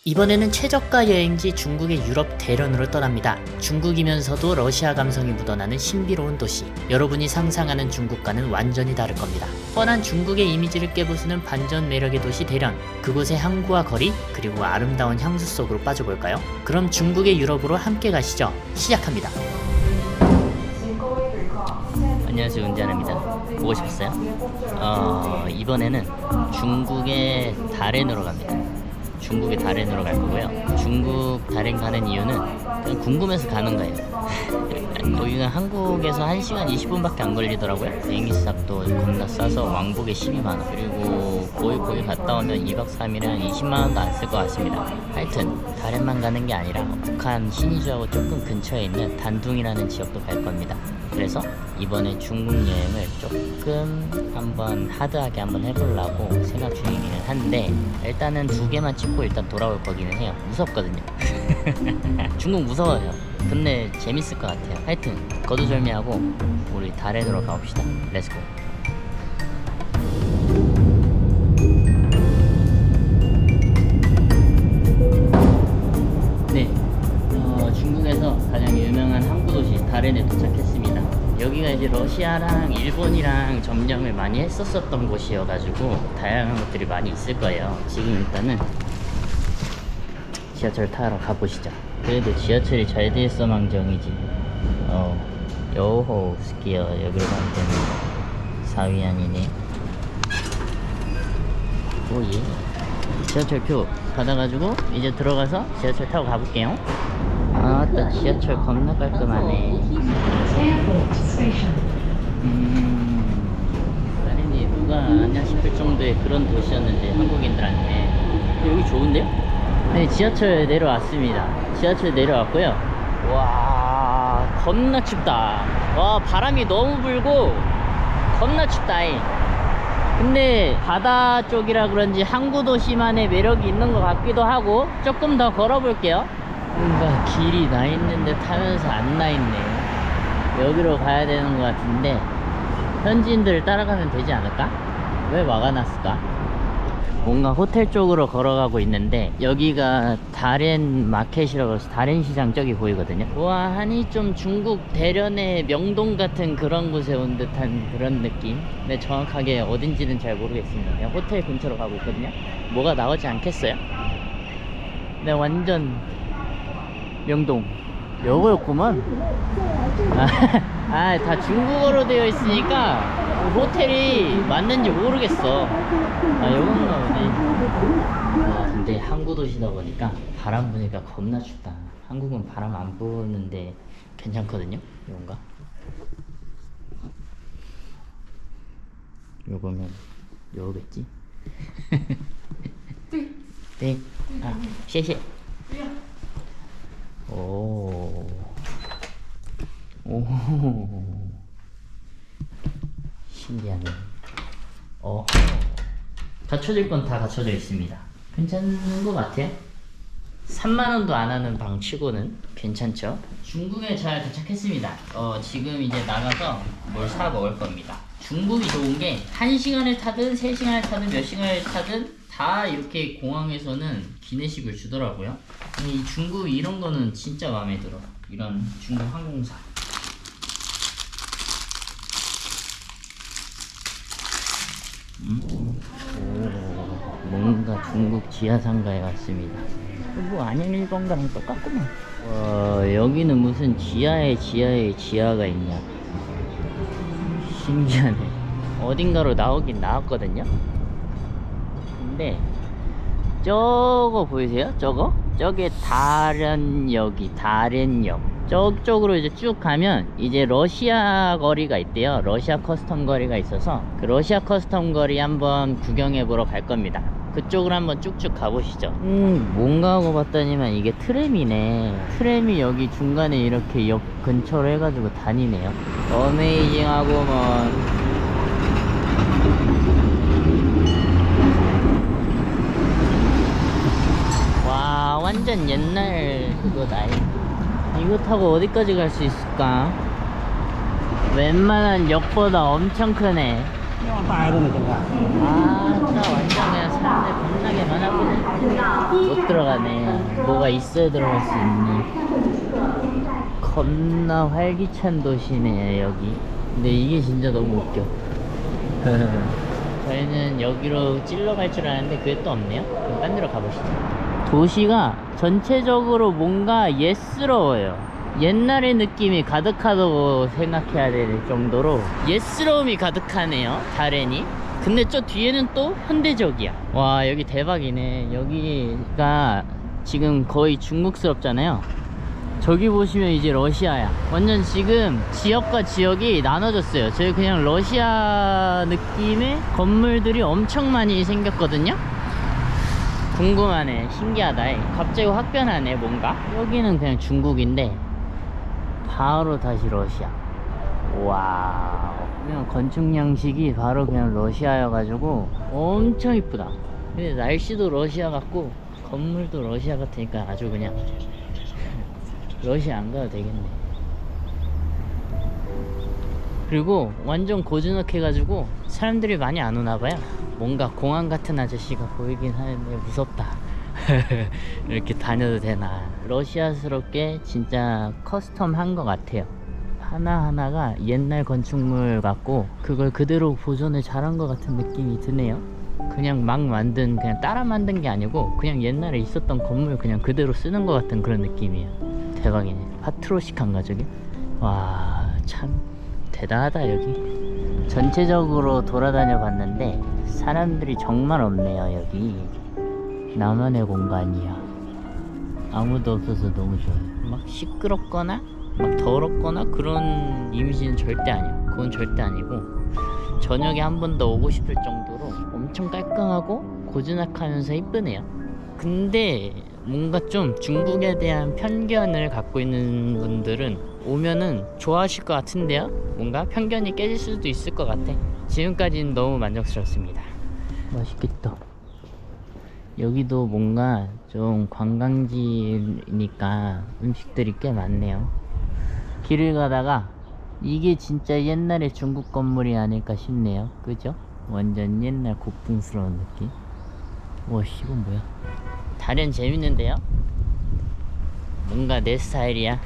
이번에는 최저가 여행지 중국의 유럽 대련으로 떠납니다. 중국이면서도 러시아 감성이 묻어나는 신비로운 도시. 여러분이 상상하는 중국과는 완전히 다를 겁니다. 뻔한 중국의 이미지를 깨부수는 반전 매력의 도시 대련. 그곳의 항구와 거리, 그리고 아름다운 향수 속으로 빠져볼까요? 그럼 중국의 유럽으로 함께 가시죠. 시작합니다. 안녕하세요, 은지아입니다. 보고 싶었어요? 이번에는 중국의 다롄으로 갑니다. 중국의 다롄으로 갈 거고요. 중국 다롄 가는 이유는 그냥 궁금해서 가는 거예요. 거기가 한국에서 1시간 20분밖에 안 걸리더라고요. 비행기값도 겁나 싸서 왕복에 12만원. 그리고 거기 갔다 오면 2박 3일에 한 20만원도 안 쓸 것 같습니다. 하여튼 다롄만 가는 게 아니라 북한 신의주하고 조금 근처에 있는 단둥이라는 지역도 갈 겁니다. 그래서 이번에 중국 여행을 조금 한번 하드하게 한번 해보려고 생각 중이기는 한데, 일단은 2개만 찍고 일단 돌아올 거기는 해요. 무섭거든요. 중국 무서워요. 근데 재밌을 것 같아요. 하여튼 거두절미하고 우리 다롄으로 가봅시다. 렛츠고. 네, 중국에서 가장 유명한 항구 도시 다롄에 도착했습니다. 여기가 이제 러시아랑 일본이랑 점령을 많이 했었던 곳이어가지고 다양한 것들이 많이 있을 거예요. 지금 일단은 지하철 타러 가보시죠. 그래도 지하철이 잘 돼 있어 망정이지. 요호 스키어 여기로 가면 되는 사위안이네. 오예. 지하철표 받아가지고 이제 들어가서 지하철 타고 가볼게요. 아따, 지하철 겁나 깔끔하네. 다른이 누가 아냐 싶을 정도의 그런 도시였는데 한국인들한테. 여기 좋은데요? 네, 지하철 내려왔습니다. 지하철 내려왔고요. 와, 겁나 춥다. 와, 바람이 너무 불고 겁나 춥다잉. 근데 바다 쪽이라 그런지 항구 도시만의 매력이 있는 것 같기도 하고. 조금 더 걸어볼게요. 뭔가 길이 나 있는 듯 하면서 안 나 있네. 여기로 가야 되는 것 같은데 현지인들을 따라가면 되지 않을까? 왜 막아놨을까? 뭔가 호텔 쪽으로 걸어가고 있는데 여기가 다롄 마켓이라고 해서 다롄 시장 저기 보이거든요. 와, 하니 좀 중국 대련의 명동 같은 그런 곳에 온 듯한 그런 느낌. 근데 정확하게 어딘지는 잘 모르겠습니다. 그냥 호텔 근처로 가고 있거든요. 뭐가 나오지 않겠어요? 네, 완전 명동 요거였구만. 다 중국어로 되어 있으니까 호텔이 맞는지 모르겠어. 요건가 보지. 근데 항구 도시다 보니까 바람 부니까 겁나 춥다. 한국은 바람 안 부는데 괜찮거든요. 요건가? 요거면 요거겠지? 네. 셰셰. 오, 신기하네. 갖춰질 건 다 갖춰져 있습니다. 괜찮은 것 같아요. 3만원도 안 하는 방 치고는 괜찮죠? 중국에 잘 도착했습니다. 지금 이제 나가서 뭘 사 먹을 겁니다. 중국이 좋은 게 1시간을 타든 3시간을 타든 몇 시간을 타든 다 이렇게 공항에서는 기내식을 주더라고요. 이 중국 이런 거는 진짜 마음에 들어. 이런 중국 항공사. 뭔가 중국 지하상가에 왔습니다. 뭐 안양 일본가랑 똑같구만. 여기는 무슨 지하에 지하가 있냐. 신기하네. 어딘가로 나오긴 나왔거든요. 근데 저거 보이세요? 저게 다롄역이 다롄역. 저쪽으로 이제 쭉 가면 이제 러시아 거리가 있대요. 러시아 커스텀 거리가 있어서 그 러시아 커스텀 거리 한번 구경해 보러 갈 겁니다. 그쪽으로 한번 쭉쭉 가보시죠. 뭔가 하고 봤더니만 이게 트램이네. 트램이 여기 중간에 이렇게 역 근처로 해가지고 다니네요. 어메이징하고먼. 완전 옛날 그거다. 이거 타고 어디까지 갈 수 있을까? 웬만한 역보다 엄청 크네. 大的那个啊。 나 완전 그냥 사람들 겁나게 많아보네. 못 들어가네. 뭐가 있어야 들어갈 수 있니? 겁나 활기찬 도시네 여기. 근데 이게 진짜 너무 웃겨. 저희는 여기로 찔러 갈 줄 알았는데 그게 또 없네요. 그럼 딴 데로 가보시죠. 도시가 전체적으로 뭔가 옛스러워요. 옛날의 느낌이 가득하다고 생각해야 될 정도로 옛스러움이 가득하네요, 다렌이. 근데 저 뒤에는 또 현대적이야. 와, 여기 대박이네. 여기가 지금 거의 중국스럽잖아요. 저기 보시면 이제 러시아야. 완전 지금 지역과 지역이 나눠졌어요. 저희 그냥 러시아 느낌의 건물들이 엄청 많이 생겼거든요. 궁금하네. 신기하다. 갑자기 확 변하네 뭔가. 여기는 그냥 중국인데 바로 다시 러시아. 와우. 그냥 건축 양식이 바로 그냥 러시아여가지고 엄청 이쁘다. 근데 날씨도 러시아 같고 건물도 러시아 같으니까 아주 그냥 러시아 안 가도 되겠네. 그리고 완전 고즈넉해가지고 사람들이 많이 안 오나봐요. 뭔가 공항 같은 아저씨가 보이긴 하는데 무섭다. 이렇게 다녀도 되나. 러시아스럽게 진짜 커스텀 한 것 같아요. 하나하나가 옛날 건축물 같고 그걸 그대로 보존을 잘한 것 같은 느낌이 드네요. 그냥 막 만든, 그냥 따라 만든 게 아니고 그냥 옛날에 있었던 건물 그냥 그대로 쓰는 것 같은 그런 느낌이에요. 대박이네. 파트로시칸가 저기? 와, 참 대단하다 여기. 전체적으로 돌아다녀 봤는데 사람들이 정말 없네요. 여기 나만의 공간이야. 아무도 없어서 너무 좋아요. 막 시끄럽거나 막 더럽거나 그런 이미지는 절대 아니야. 그건 절대 아니고 저녁에 한 번 더 오고 싶을 정도로 엄청 깔끔하고 고즈넉하면서 이쁘네요. 근데 뭔가 좀 중국에 대한 편견을 갖고 있는 분들은 오면은 좋아하실 것 같은데요. 뭔가 편견이 깨질 수도 있을 것 같아. 지금까지는 너무 만족스럽습니다. 맛있겠다. 여기도 뭔가 좀 관광지니까 음식들이 꽤 많네요. 길을 가다가 이게 진짜 옛날의 중국 건물이 아닐까 싶네요. 그죠? 완전 옛날 고풍스러운 느낌. 와, 이건 뭐야? 다른 재밌는데요? 뭔가 내 스타일이야.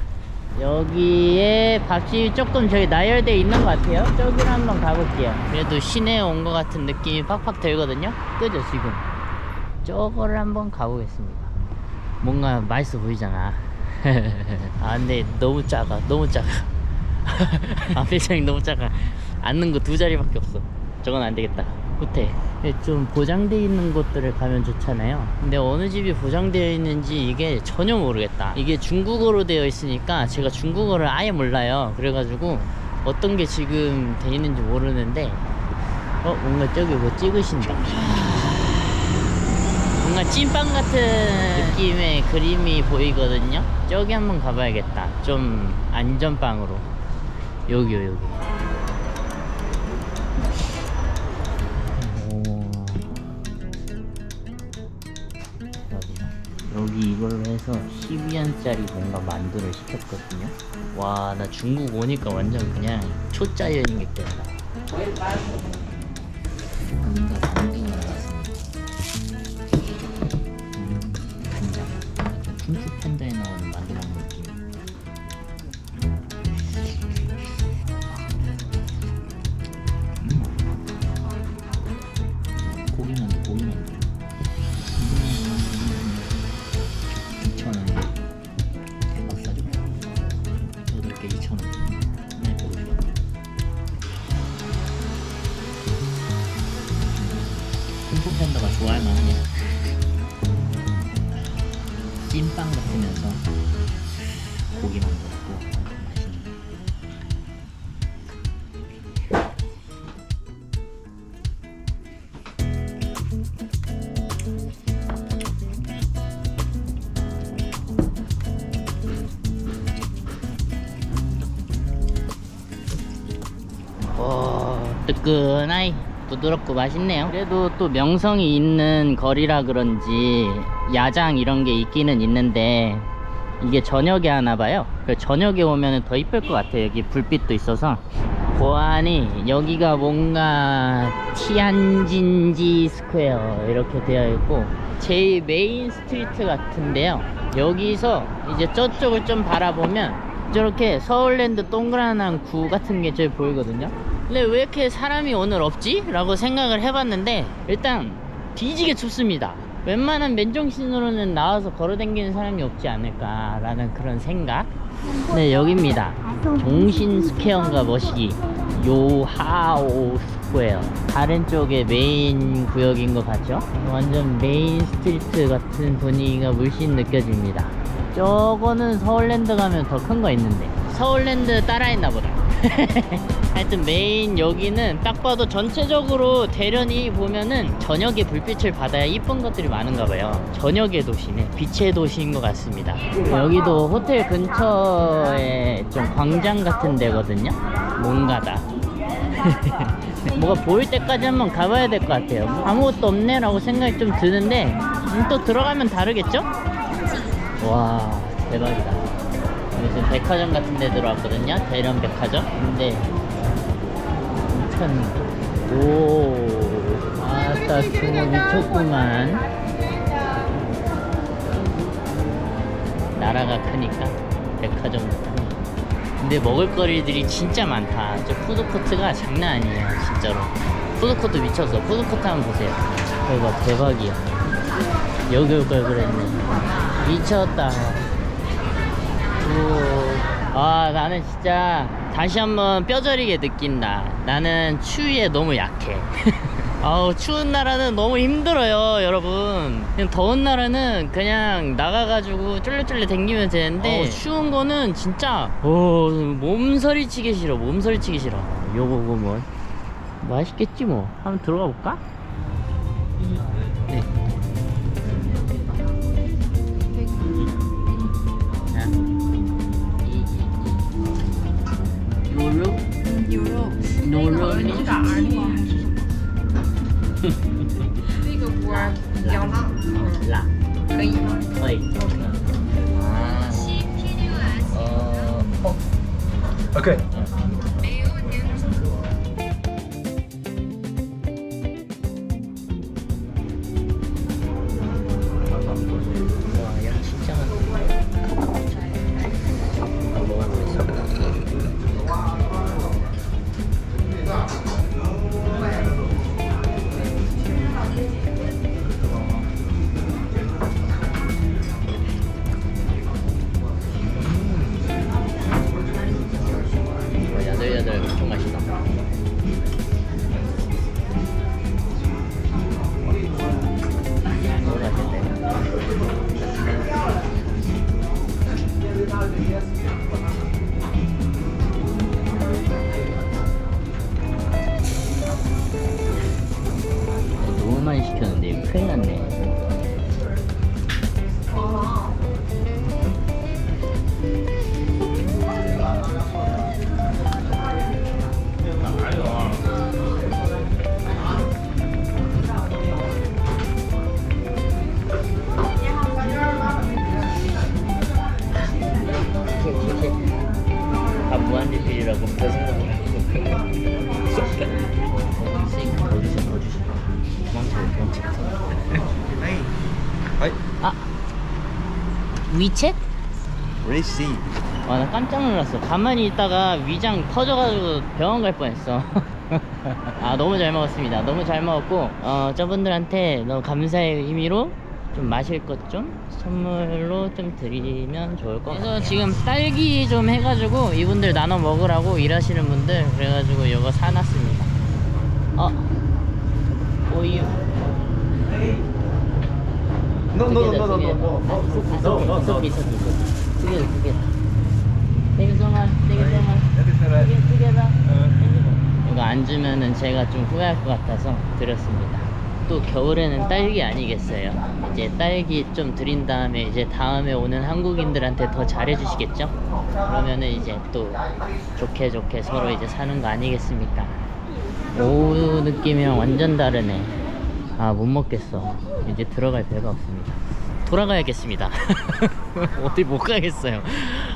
여기에 밥집이 조금 저기 나열되어 있는 것 같아요. 저기로 한번 가볼게요. 그래도 시내에 온 것 같은 느낌이 팍팍 들거든요. 그죠 지금? 저거를 한번 가보겠습니다. 뭔가 맛있어 보이잖아. 아 근데 너무 작아. 너무 작아. 앞배장이 너무 작아. 앉는 거 두 자리밖에 없어. 저건 안 되겠다. 호텔 좀 보장되어 있는 곳들을 가면 좋잖아요. 근데 어느 집이 보장되어 있는지 이게 전혀 모르겠다. 이게 중국어로 되어 있으니까 제가 중국어를 아예 몰라요. 그래가지고 어떤 게 지금 돼 있는지 모르는데 뭔가 저기 뭐 찍으신다. 뭔가 찐빵 같은 느낌의 그림이 보이거든요. 저기 한번 가봐야겠다. 좀 안전빵으로. 여기요 여기. 여기 이걸로 해서 12원짜리 뭔가 만두를 시켰거든요. 와, 나 중국 오니까 완전 그냥 초짜 여행객 됐다. 뭔가 만두 나왔습니다. 간장. 약간 쿵푸 팬더에 나오는 만두 먹는 느낌. 고기만두, 고기만두. 2,000원. 대박 싸죠. 8개 2,000원. 네, 보여줘. 쿵푸 팬더가 좋아할 만하네. 찐빵 같으면서 고기만 먹고 맛있네. 뜨끈하이 부드럽고 맛있네요. 그래도 또 명성이 있는 거리라 그런지 야장 이런 게 있기는 있는데 이게 저녁에 하나봐요. 저녁에 오면 더 이쁠 것 같아요. 여기 불빛도 있어서 보안이 여기가 뭔가 티안진지 스퀘어 이렇게 되어 있고 제일 메인 스트리트 같은데요. 여기서 이제 저쪽을 좀 바라보면 저렇게 서울랜드 동그란 구 같은 게 저기 보이거든요. 근데 왜 이렇게 사람이 오늘 없지? 라고 생각을 해봤는데 일단 뒤지게 춥습니다. 웬만한 맨정신으로는 나와서 걸어다니는 사람이 없지 않을까 라는 그런 생각. 네, 여기입니다. 종신 스퀘어인가 뭐시기 요하오 스퀘어. 다른 쪽에 메인 구역인 것 같죠? 완전 메인 스트리트 같은 분위기가 물씬 느껴집니다. 저거는 서울랜드 가면 더 큰 거 있는데 서울랜드 따라했나 보다. 하여튼 메인 여기는 딱 봐도 전체적으로 대련이 보면은 저녁에 불빛을 받아야 이쁜 것들이 많은가 봐요. 저녁의 도시네, 빛의 도시인 것 같습니다. 여기도 호텔 근처에 좀 광장 같은 데거든요. 뭔가다. 뭐가 보일 때까지 한번 가봐야 될 것 같아요. 아무것도 없네 라고 생각이 좀 드는데 또 들어가면 다르겠죠? 와, 대박이다. 무슨 백화점 같은 데 들어왔거든요. 대련 백화점. 근데 오, 아따 추워 미쳤구만. 나라가 크니까 백화점. 근데 먹을거리들이 진짜 많다. 저 푸드코트가 장난 아니에요 진짜로. 푸드코트 미쳤어. 푸드코트 한번 보세요. 대박, 대박이야. 여기 올 걸 그랬네. 미쳤다. 아, 나는 진짜 다시 한번 뼈저리게 느낀다. 나는 추위에 너무 약해. 아우, 추운 나라는 너무 힘들어요 여러분. 그냥 더운 나라는 그냥 나가가지고 쫄래쫄래 댕기면 되는데 추운 거는 진짜 몸서리 치기 싫어. 몸서리 치기 싫어. 요거 뭐 맛있겠지 뭐. 한번 들어가 볼까? 네.牛肉牛杂是吗？那个锅比较辣，辣，可以吗？可以。啊，OK。 와, 양 진짜 많네. 야들야들 엄청 맛있다. 너무 맛있네. 너무 많이 시켰는데 이거 큰일 났네. 다 무한리필이라고 배송하고 세이크 넣어주세요. 도망쳐. 아, 위챗? Receipt. 아, 나 깜짝 놀랐어. 가만히 있다가 위장 터져가지고 병원 갈 뻔했어. 아, 너무 잘 먹었습니다. 너무 잘 먹었고 저분들한테 너무 감사의 의미로 좀 마실 것 좀 선물로 좀 드리면 좋을 것 같아요. 그래서 지금 딸기 좀 해가지고 이분들 나눠 먹으라고 일하시는 분들 그래가지고 이거 사놨습니다. 오유. No. 두 개. Thank you so much. 두 개다. 이거 안 주면은 제가 좀 후회할 것 같아서 드렸습니다. 또 겨울에는 딸기 아니겠어요? 이제 딸기 좀 드린 다음에 이제 다음에 오는 한국인들한테 더 잘해주시겠죠? 그러면은 이제 또 좋게 서로 이제 사는 거 아니겠습니까? 오후 느낌이랑 완전 다르네. 아, 못 먹겠어. 이제 들어갈 배가 없습니다. 돌아가야겠습니다. 어디 못 가겠어요.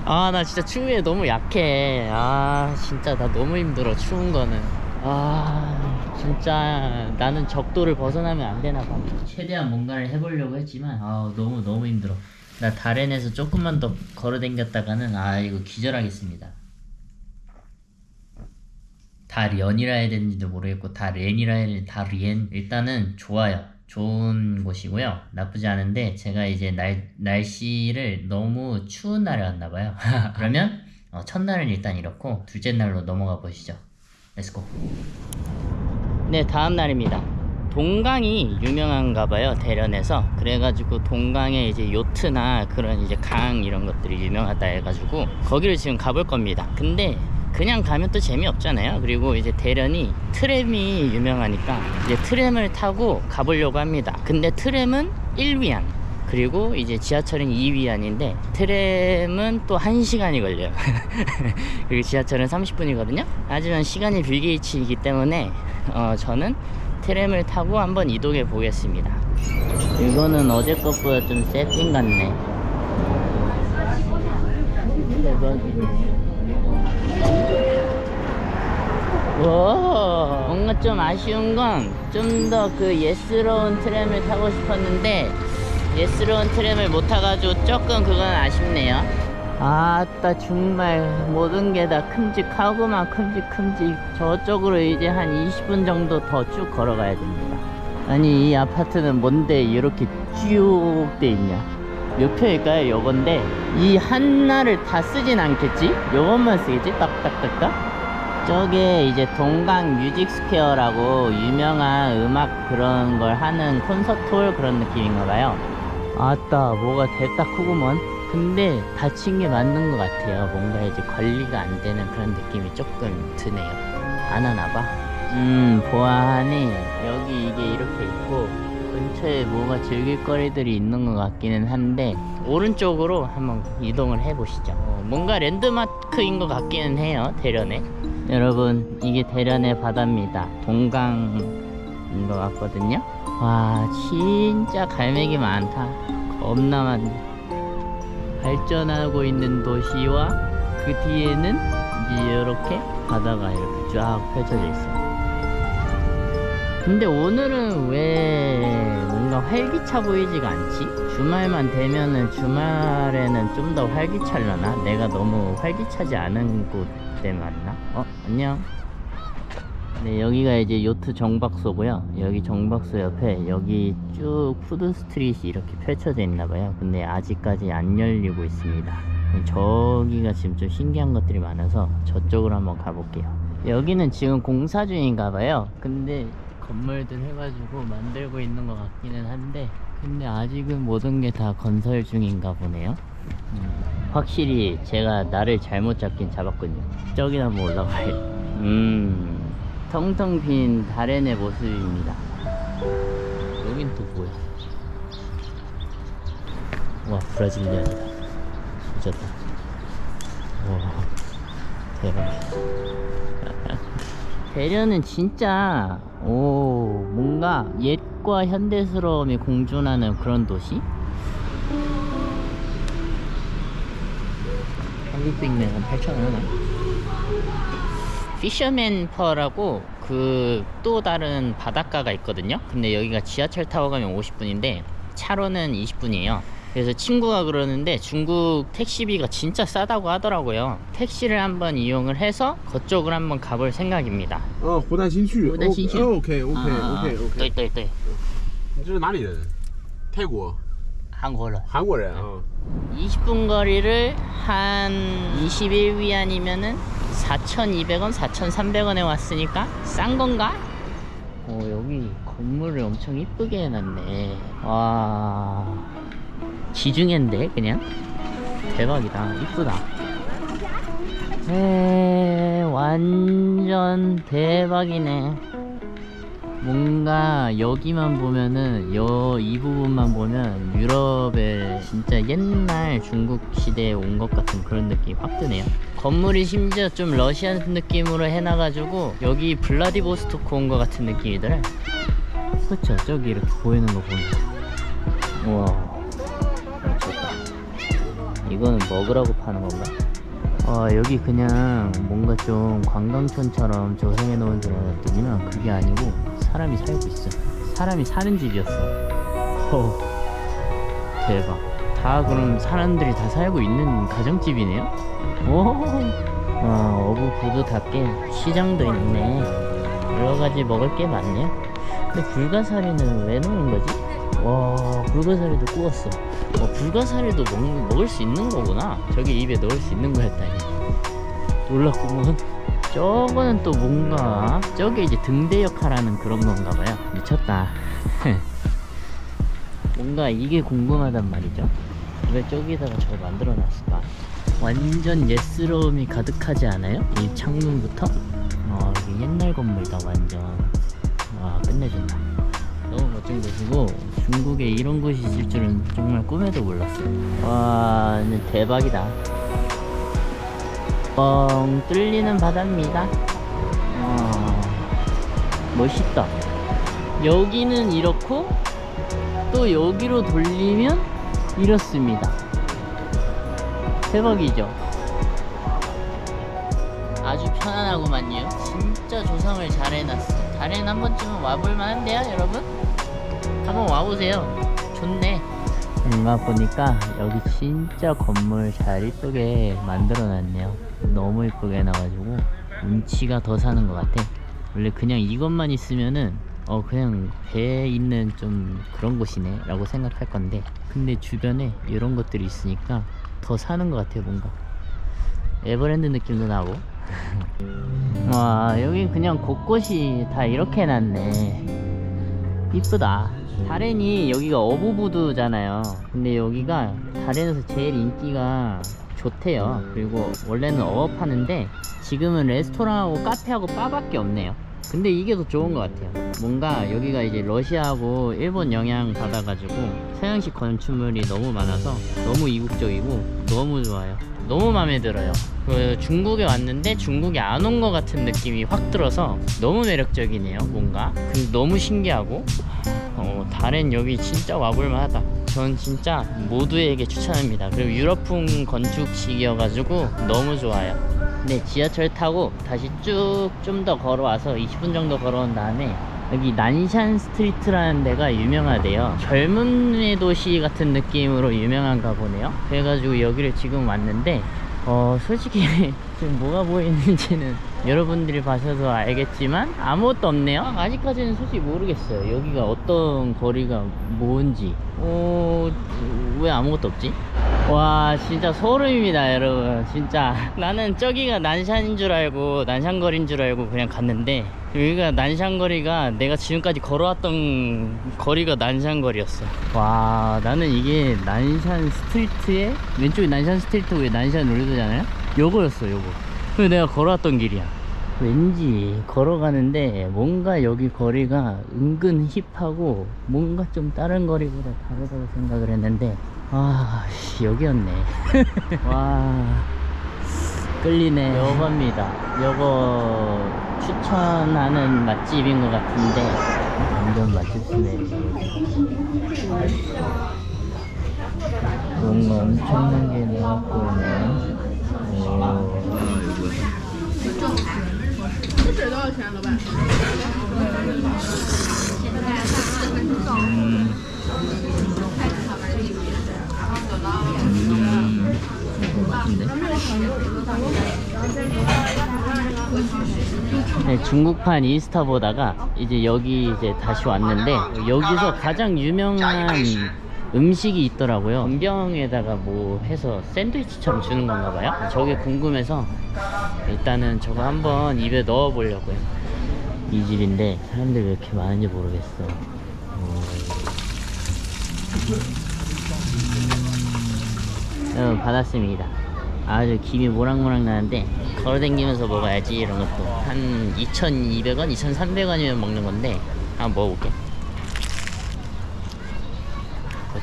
아, 나 진짜 추위에 너무 약해. 아, 진짜 나 너무 힘들어, 추운 거는. 아, 진짜 나는 적도를 벗어나면 안 되나 봐. 최대한 뭔가를 해보려고 했지만 너무 힘들어. 나 달엔에서 조금만 더 걸어 댕겼다가는 이거 기절하겠습니다. 다련이라 해야 되는지도 모르겠고 다렌이라 해야 되는지 다리엔 일단은 좋아요. 좋은 곳이고요. 나쁘지 않은데 제가 이제 날씨를 너무 추운 날에 왔나봐요. 그러면 첫날은 일단 이렇고 둘째 날로 넘어가 보시죠. 렛츠고. 네, 다음 날입니다. 동강이 유명한가봐요, 대련에서. 그래가지고 동강에 이제 요트나 그런 이제 강 이런 것들이 유명하다 해가지고 거기를 지금 가볼 겁니다. 근데 그냥 가면 또 재미없잖아요. 그리고 이제 대련이 트램이 유명하니까 이제 트램을 타고 가보려고 합니다. 근데 트램은 1위안, 그리고 이제 지하철은 2위안인데 트램은 또 1시간이 걸려요. 그리고 지하철은 30분이거든요. 하지만 시간이 빌게이츠이기 때문에 저는 트램을 타고 한번 이동해 보겠습니다. 이거는 어제 것보다 좀 세팅 같네. 대박이네. 와, 뭔가 좀 아쉬운 건 좀 더 그 예스러운 트램을 타고 싶었는데 예스러운 트램을 못 타가지고 조금 그건 아쉽네요. 아따, 정말 모든 게 다 큼직하고만 큼직큼직. 저쪽으로 이제 한 20분 정도 더 쭉 걸어가야 됩니다. 아니, 이 아파트는 뭔데 이렇게 쭉 돼 있냐? 몇 평일까요? 요건데 이 하나를 다 쓰진 않겠지? 요것만 쓰겠지? 딱딱딱딱. 저게 이제 동강 뮤직 스퀘어라고 유명한 음악 그런 걸 하는 콘서트홀 그런 느낌인가봐요. 아따, 뭐가 됐다 크구먼. 근데 닫힌 게 맞는 것 같아요. 뭔가 이제 관리가 안 되는 그런 느낌이 조금 드네요. 안 하나봐. 보아하니 여기 이게 이렇게 있고 근처에 뭐가 즐길 거리들이 있는 것 같기는 한데 오른쪽으로 한번 이동을 해보시죠. 뭔가 랜드마크인 것 같기는 해요, 대련에. 여러분, 이게 대련의 바다입니다. 동강인 것 같거든요. 와, 진짜 갈매기 많다. 겁나 많네. 발전하고 있는 도시와 그 뒤에는 이제 이렇게 바다가 이렇게 쫙 펼쳐져 있어요. 근데 오늘은 왜 뭔가 활기차 보이지가 않지? 주말만 되면은 주말에는 좀 더 활기차려나? 내가 너무 활기차지 않은 곳 때문에 왔나? 안녕. 네, 여기가 이제 요트 정박소고요. 여기 정박소 옆에 여기 쭉 푸드 스트릿이 이렇게 펼쳐져 있나봐요. 근데 아직까지 안 열리고 있습니다. 저기가 지금 좀 신기한 것들이 많아서 저쪽으로 한번 가볼게요. 여기는 지금 공사 중인가봐요. 근데 건물들 해가지고 만들고 있는 것 같기는 한데 근데 아직은 모든 게 다 건설 중인가 보네요. 확실히 제가 나를 잘못 잡긴 잡았군요. 저기 한번 올라가요. 텅텅 빈 다렌의 모습입니다. 여긴 또 뭐야? 와, 브라질리안이다. 미쳤다. 와, 대박이다. 대련은 진짜 뭔가 옛과 현대스러움이 공존하는 그런 도시? 한국 빅맥 한 8,000원 하나? 피셔맨 퍼라고 그 또 다른 바닷가가 있거든요. 근데 여기가 지하철 타고 가면 50분인데 차로는 20분이에요 그래서 친구가 그러는데 중국 택시비가 진짜 싸다고 하더라고요. 택시를 한번 이용을 해서 그쪽으로 한번 가볼 생각입니다. 湖南新区。湖南新区。 OK。 对对对。你这是哪里人？泰国。 한국어로. 韩国人。 20분 거리를 한 21위안이면은 4,200원, 4,300원에 왔으니까 싼 건가? 여기 건물을 엄청 이쁘게 해놨네. 와, 지중해인데 그냥 대박이다. 이쁘다. 완전 대박이네. 뭔가 여기만 보면은 이 부분만 보면 유럽의 진짜 옛날 중국 시대에 온 것 같은 그런 느낌이 확 드네요. 건물이 심지어 좀 러시안 느낌으로 해놔가지고 여기 블라디보스토크 온 것 같은 느낌이더라. 그쵸? 저기 이렇게 보이는 거 보면 우와, 이거는 먹으라고 파는 건가? 여기 그냥 뭔가 좀 관광촌처럼 조성해 놓은 줄 알았더니만 그게 아니고 사람이 살고 있어. 사람이 사는 집이었어. 대박. 다 그럼 사람들이 다 살고 있는 가정집이네요? 어부부두답게 시장도 있네. 여러가지 먹을 게 많네요. 근데 불가사리는 왜 넣은 거지? 와, 불가사리도 구웠어. 불가사리도 먹을 수 있는 거구나. 저기 입에 넣을 수 있는 거였다니. 놀랍구먼. 저거는 또 뭔가 저게 이제 등대역 하라는 그런 건가 봐요. 미쳤다. 뭔가 이게 궁금하단 말이죠. 왜 저기다가 저걸 만들어 놨을까? 완전 옛스러움이 가득하지 않아요? 이 창문부터? 이게 옛날 건물이다 완전. 와, 끝내준다. 너무 멋진 곳이고 중국에 이런 곳이 있을 줄은 정말 꿈에도 몰랐어요. 와, 대박이다. 뻥 뚫리는 바다입니다. 멋있다. 여기는 이렇고 또 여기로 돌리면 이렇습니다. 대박이죠? 아주 편안하구만요. 진짜 조성을 잘 해놨어. 달에는 한 번쯤은 와볼만 한데요, 여러분? 한번 와보세요. 좋네. 보니까 여기 진짜 건물 잘 이쁘게 만들어놨네요. 너무 이쁘게 해놔가지고 운치가 더 사는 것 같아. 원래 그냥 이것만 있으면은 그냥 배에 있는 좀 그런 곳이네 라고 생각할 건데, 근데 주변에 이런 것들이 있으니까 더 사는 것 같아요. 뭔가 에버랜드 느낌도 나고. 와, 여기 그냥 곳곳이 다 이렇게 해놨네. 이쁘다. 다렌이 여기가 어부부두잖아요. 근데 여기가 다렌에서 제일 인기가 좋대요. 그리고 원래는 어업하는데 지금은 레스토랑하고 카페하고 바밖에 없네요. 근데 이게 더 좋은 것 같아요. 뭔가 여기가 이제 러시아하고 일본 영향 받아가지고 서양식 건축물이 너무 많아서 너무 이국적이고 너무 좋아요. 너무 마음에 들어요. 중국에 왔는데 중국에 안 온 것 같은 느낌이 확 들어서 너무 매력적이네요. 뭔가 너무 신기하고 다른 여기 진짜 와볼만 하다. 전 진짜 모두에게 추천합니다. 그리고 유럽풍 건축식이어가지고 너무 좋아요. 네, 지하철 타고 다시 쭉 좀 더 걸어와서 20분 정도 걸어온 다음에 여기 난샨 스트리트라는 데가 유명하대요. 젊은의 도시 같은 느낌으로 유명한가 보네요. 그래가지고 여기를 지금 왔는데 솔직히 지금 뭐가 보이는지는 여러분들이 봐셔서 알겠지만 아무것도 없네요. 아직까지는 솔직히 모르겠어요. 여기가 어떤 거리가 뭔지. 왜 아무것도 없지? 와, 진짜 소름입니다, 여러분. 진짜 나는 저기가 난샨인 줄 알고, 난샨거리인 줄 알고 그냥 갔는데 여기가 난샨거리가 내가 지금까지 걸어왔던 거리가 난샨거리였어. 와, 나는 이게 난샨 스트리트에 왼쪽에 난샨 스트리트 위에 난샨 롤드잖아요. 요거였어, 요거. 그래서 내가 걸어왔던 길이야. 왠지 걸어가는데 뭔가 여기 거리가 은근 힙하고 뭔가 좀 다른 거리보다 다르다고 생각을 했는데 여기였네. 와, 끌리네. 요겁니다. 요거 추천하는 맛집인 것 같은데 완전 맛집이네. 뭔가 엄청난 게 나왔고 있네. 네, 중국판 인스타 보다가 이제 여기 이제 다시 왔는데 여기서 가장 유명한 음식이 있더라고요. 전병에다가 뭐 해서 샌드위치처럼 주는 건가 봐요. 저게 궁금해서 일단은 저거 한번 입에 넣어 보려고요. 이 집인데 사람들이 왜 이렇게 많은지 모르겠어. 여러분, 받았습니다. 아주 김이 모락모락 나는데 걸어다니면서 먹어야지. 이런 것도 한 2,200원, 2,300원이면 먹는 건데 한번 먹어볼게.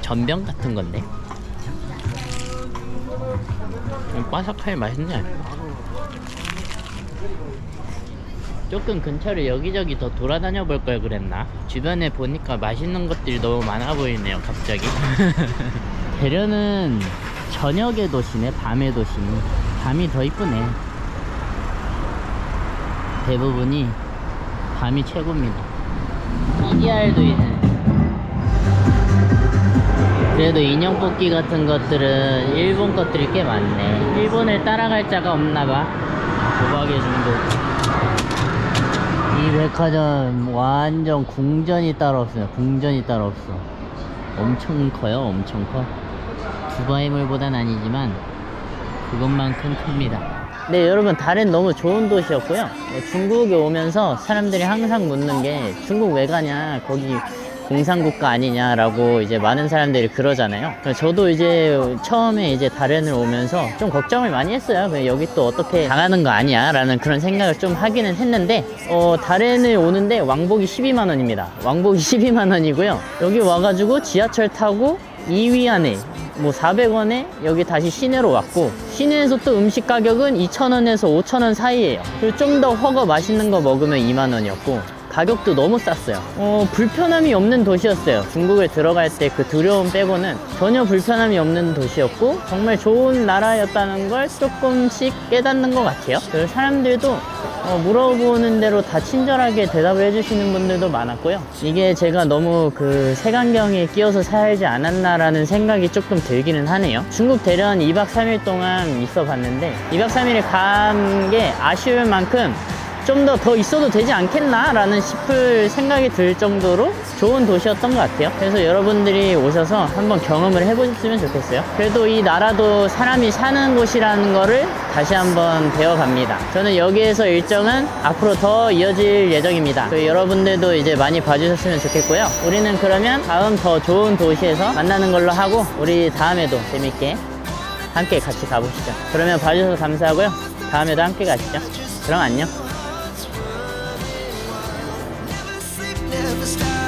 전병 같은 건데 바삭하게 맛있네. 조금 근처를 여기저기 더 돌아다녀 볼 걸 그랬나? 주변에 보니까 맛있는 것들이 너무 많아 보이네요, 갑자기. 대련은 저녁의 도시네, 밤의 도시니. 밤이 더 이쁘네. 대부분이 밤이 최고입니다. EDR도 있네. 그래도 인형 뽑기 같은 것들은 일본 것들이 꽤 많네. 일본을 따라갈 자가 없나봐. 도박의 중독. 이 백화점 완전 궁전이 따로 없어요. 궁전이 따로 없어. 엄청 커요. 엄청 커. 두바이몰보단 아니지만 그것만큼 큽니다. 네, 여러분, 달은 너무 좋은 도시였고요. 중국에 오면서 사람들이 항상 묻는 게 중국 왜 가냐, 거기 공산국가 아니냐라고 이제 많은 사람들이 그러잖아요. 저도 이제 처음에 이제 다롄을 오면서 좀 걱정을 많이 했어요. 여기 또 어떻게 당하는 거 아니야 라는 그런 생각을 좀 하기는 했는데, 다롄을 오는데 왕복이 12만원입니다. 왕복이 12만원이고요. 여기 와가지고 지하철 타고 2위 안에 뭐 400원에 여기 다시 시내로 왔고, 시내에서 또 음식 가격은 2,000원에서 5,000원 사이에요. 그리고 좀 더 허거 맛있는 거 먹으면 2만원이었고 가격도 너무 쌌어요. 불편함이 없는 도시였어요. 중국에 들어갈 때 그 두려움 빼고는 전혀 불편함이 없는 도시였고 정말 좋은 나라였다는 걸 조금씩 깨닫는 것 같아요. 그리고 사람들도 물어보는 대로 다 친절하게 대답을 해주시는 분들도 많았고요. 이게 제가 너무 그 색안경에 끼어서 살지 않았나라는 생각이 조금 들기는 하네요. 중국 대련 2박 3일 동안 있어 봤는데 2박 3일에 간 게 아쉬울 만큼 좀 더 있어도 되지 않겠나 라는 싶을 생각이 들 정도로 좋은 도시였던 것 같아요. 그래서 여러분들이 오셔서 한번 경험을 해보셨으면 좋겠어요. 그래도 이 나라도 사람이 사는 곳이라는 거를 다시 한번 배워갑니다. 저는 여기에서 일정은 앞으로 더 이어질 예정입니다. 여러분들도 이제 많이 봐주셨으면 좋겠고요. 우리는 그러면 다음 더 좋은 도시에서 만나는 걸로 하고 우리 다음에도 재밌게 함께 같이 가보시죠. 그러면 봐주셔서 감사하고요. 다음에도 함께 가시죠. 그럼 안녕. never stop.